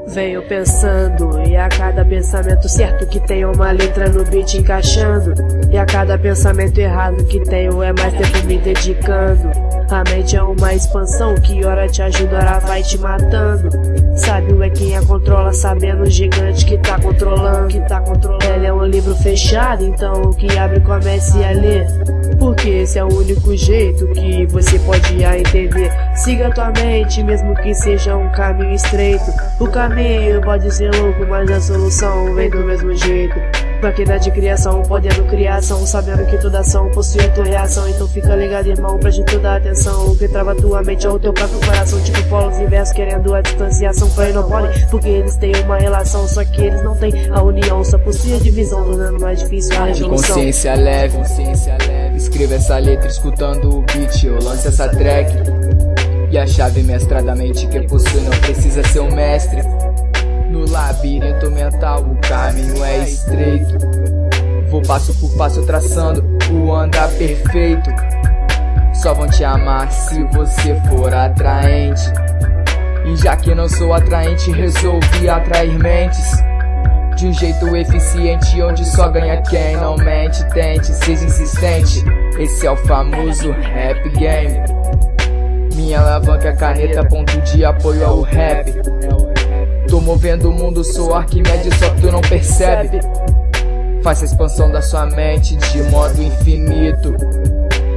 Venho pensando, e a cada pensamento certo que tenho uma letra no beat encaixando, e a cada pensamento errado que tenho é mais tempo me dedicando. A mente é uma expansão que ora te ajuda, ora vai te matando. Sábio é quem a controla, sabendo o gigante que tá controlando. Ela é um livro fechado, então o que abre comece a ler, porque esse é o único jeito que você pode entender. Siga tua mente, mesmo que seja um caminho estreito. O caminho pode ser louco, mas a solução vem do mesmo jeito. Máquina de criação, podendo criação, sabendo que toda ação possui a tua reação. Então fica ligado, irmão, preste toda a atenção. O que trava tua mente é o teu próprio coração. Tipo polos inversos querendo a distanciação, porém não podem, porque eles têm uma relação, só que eles não têm a união. Só possui a divisão, tornando mais difícil a resolução. Consciência leve, escreva essa letra escutando o beat, eu lanço essa track. E a chave mestra da mente que possui não precisa ser um mestre. No labirinto mental o caminho é estreito. Vou passo por passo traçando o andar perfeito. Só vão te amar se você for atraente. E já que não sou atraente, resolvi atrair mentes de um jeito eficiente, onde só ganha quem não mente. Tente, seja insistente, esse é o famoso rap game. Minha alavanca, caneta, ponto de apoio ao rap. Tô movendo o mundo, sou Arquimedes, só tu não percebe. Faça a expansão da sua mente de modo infinito.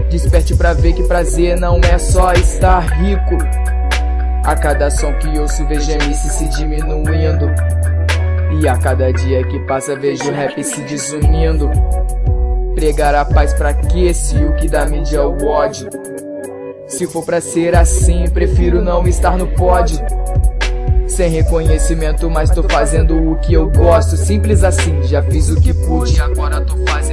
Desperte pra ver que prazer não é só estar rico. A cada som que ouço vejo MC se diminuindo, e a cada dia que passa vejo o rap se desunindo. Pregar a paz pra que se o que dá mídia é o ódio? Se for pra ser assim, prefiro não estar no pódio. Sem reconhecimento, mas tô fazendo o que eu gosto. Simples assim, já fiz o que pude, agora tô fazendo